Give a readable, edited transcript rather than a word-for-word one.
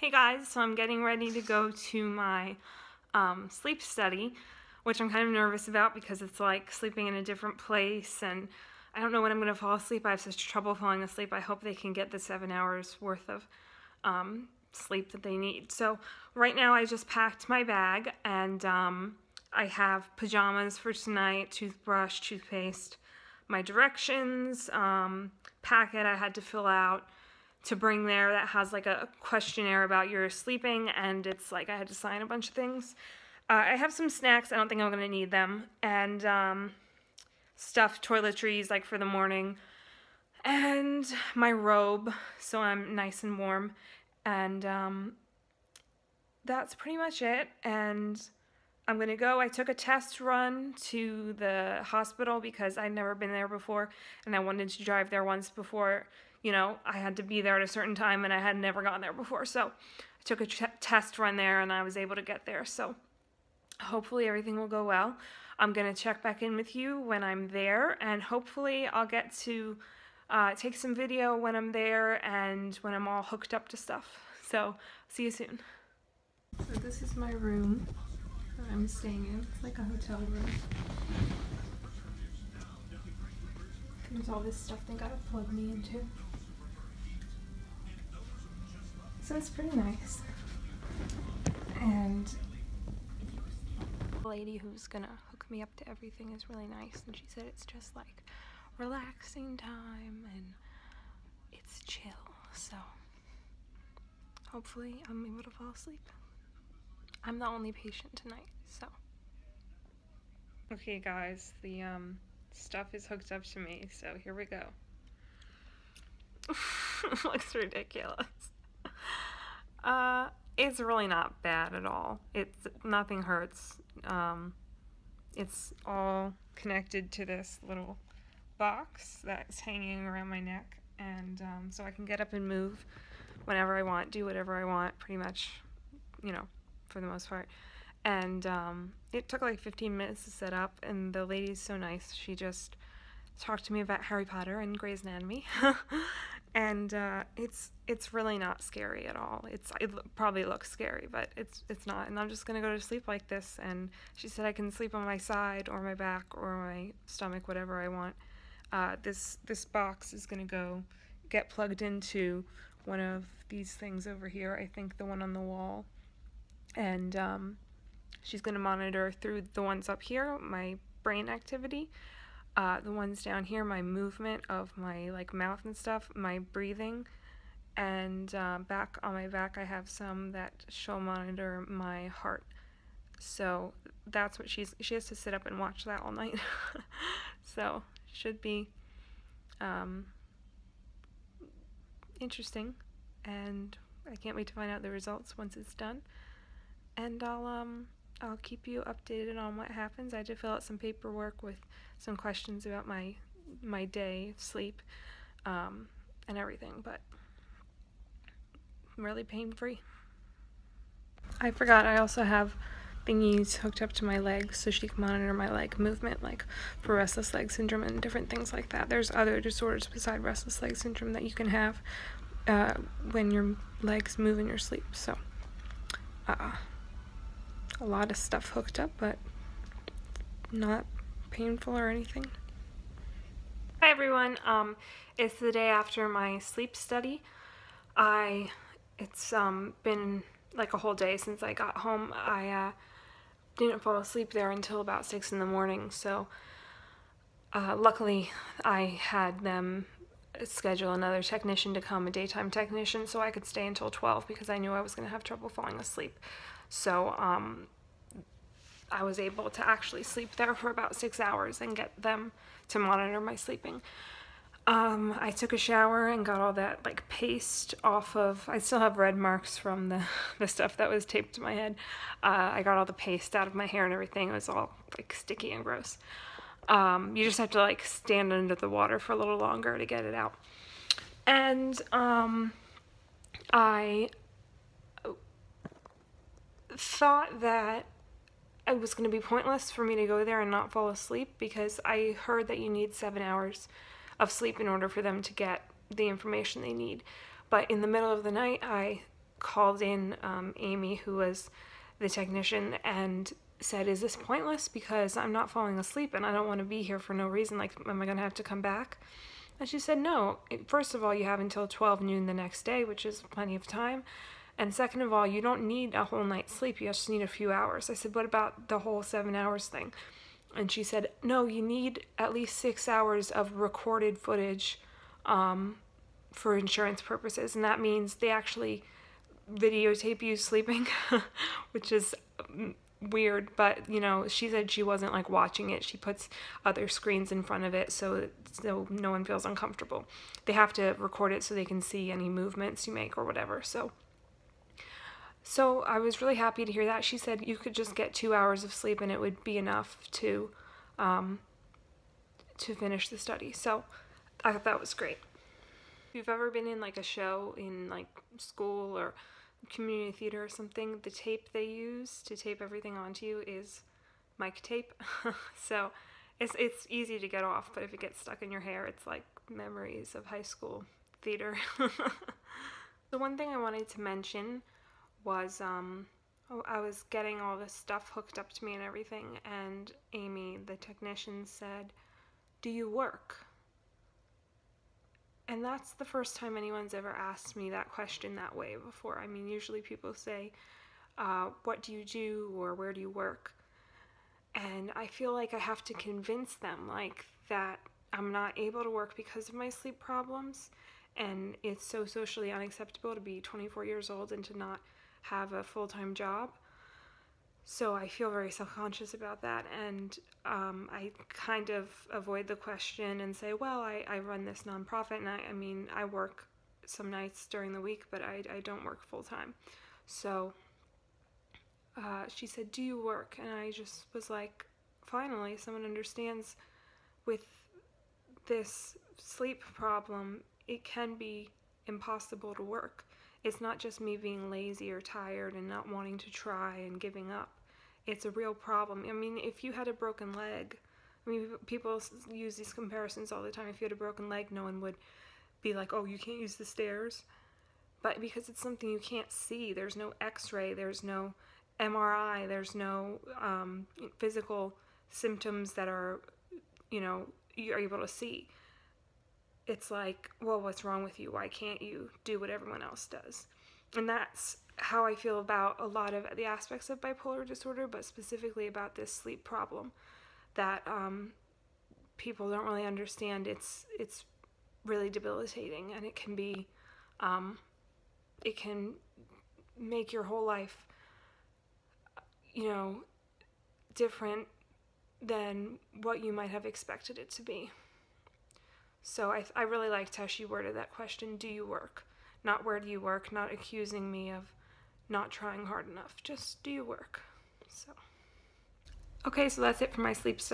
Hey guys, so I'm getting ready to go to my sleep study, which I'm kind of nervous about because it's like sleeping in a different place and I don't know when I'm going to fall asleep. I have such trouble falling asleep. I hope they can get the 7 hours worth of sleep that they need. So right now I just packed my bag and I have pajamas for tonight, toothbrush, toothpaste, my directions, packet I had to fill out to bring there that has like a questionnaire about your sleeping, and it's like I had to sign a bunch of things. I have some snacks, I don't think I'm going to need them, and stuffed toiletries like for the morning, and my robe so I'm nice and warm, and that's pretty much it. And I'm gonna go. I took a test run to the hospital because I'd never been there before and I wanted to drive there once before. You know, I had to be there at a certain time and I had never gone there before. So I took a test run there and I was able to get there. So hopefully everything will go well. I'm gonna check back in with you when I'm there, and hopefully I'll get to take some video when I'm there and when I'm all hooked up to stuff. So see you soon. So this is my room that I'm staying in. It's like a hotel room. There's all this stuff they gotta plug me into. So it's pretty nice. And the lady who's gonna hook me up to everything is really nice, and she said it's just like relaxing time and it's chill. So hopefully I'm able to fall asleep. I'm the only patient tonight, so. Okay guys, the stuff is hooked up to me, so here we go. Looks ridiculous. It's really not bad at all. Nothing hurts. It's all connected to this little box that's hanging around my neck, and so I can get up and move whenever I want, do whatever I want, pretty much, you know, for the most part. And it took like 15 minutes to set up, and the lady's so nice. She just talked to me about Harry Potter and Grey's Anatomy. And it's really not scary at all. It probably looks scary, but it's not. And I'm just gonna go to sleep like this. And she said I can sleep on my side or my back or my stomach, whatever I want. This box is gonna get plugged into one of these things over here. I think the one on the wall. And she's going to monitor through the ones up here, my brain activity, the ones down here, my movement of my like mouth and stuff, my breathing, and back on my back I have some that she'll monitor my heart. So that's what she has to sit up and watch that all night. So should be interesting, and I can't wait to find out the results once it's done. And I'll keep you updated on what happens. I had to fill out some paperwork with some questions about my day of sleep and everything, but I'm really pain-free. I forgot I also have thingies hooked up to my legs so she can monitor my leg movement, like for restless leg syndrome and different things like that. There's other disorders beside restless leg syndrome that you can have when your legs move in your sleep. So a lot of stuff hooked up, but not painful or anything. Hi everyone, it's the day after my sleep study. It's been like a whole day since I got home. I didn't fall asleep there until about 6 in the morning, so luckily I had them schedule another technician to come, a daytime technician, so I could stay until 12 because I knew I was going to have trouble falling asleep. So I was able to actually sleep there for about 6 hours and get them to monitor my sleeping. I took a shower and got all that like paste off of, I still have red marks from the stuff that was taped to my head. I got all the paste out of my hair and everything. It was all like sticky and gross. You just have to like stand under the water for a little longer to get it out. And I thought that it was going to be pointless for me to go there and not fall asleep because I heard that you need 7 hours of sleep in order for them to get the information they need. But in the middle of the night I called in Amy, who was the technician, and said, "Is this pointless? Because I'm not falling asleep and I don't want to be here for no reason. Like, am I going to have to come back?" And she said, "No. First of all, you have until 12 noon the next day, which is plenty of time. And second of all, you don't need a whole night's sleep. You just need a few hours." I said, "What about the whole 7 hours thing?" And she said, "No, you need at least 6 hours of recorded footage for insurance purposes." And that means they actually videotape you sleeping, which is weird, but you know, she said she wasn't like watching it. She puts other screens in front of it so no one feels uncomfortable. They have to record it so they can see any movements you make or whatever. So I was really happy to hear that. She said you could just get 2 hours of sleep and it would be enough to finish the study. So I thought that was great. If you've ever been in like a show in like school or community theater or something, the tape they use to tape everything onto you is mic tape. So it's easy to get off, but if it gets stuck in your hair, it's like memories of high school theater. The one thing I wanted to mention was I was getting all this stuff hooked up to me and everything, and Amy, the technician, said, "Do you work?" And that's the first time anyone's ever asked me that question that way before. I mean, usually people say, "What do you do?" or "Where do you work?" And I feel like I have to convince them like that I'm not able to work because of my sleep problems, and it's so socially unacceptable to be 24 years old and to not have a full-time job. So I feel very self-conscious about that, and I kind of avoid the question and say, well, I run this nonprofit, and I mean, I work some nights during the week, but I don't work full-time. So she said, "Do you work?" And I just was like, finally, someone understands with this sleep problem, it can be impossible to work. It's not just me being lazy or tired and not wanting to try and giving up. It's a real problem. I mean, if you had a broken leg, I mean, people use these comparisons all the time. If you had a broken leg, no one would be like, "Oh, you can't use the stairs." But because it's something you can't see, there's no x-ray, there's no MRI, there's no physical symptoms that are, you know, you're able to see. It's like, well, what's wrong with you? Why can't you do what everyone else does? And that's how I feel about a lot of the aspects of bipolar disorder, but specifically about this sleep problem that people don't really understand. It's really debilitating, and it can be, it can make your whole life, you know, different than what you might have expected it to be. So I really liked how she worded that question, "Do you work?" Not "Where do you work?" Not accusing me of not trying hard enough. Just, "Do you work?" So, okay, so that's it for my sleep stuff.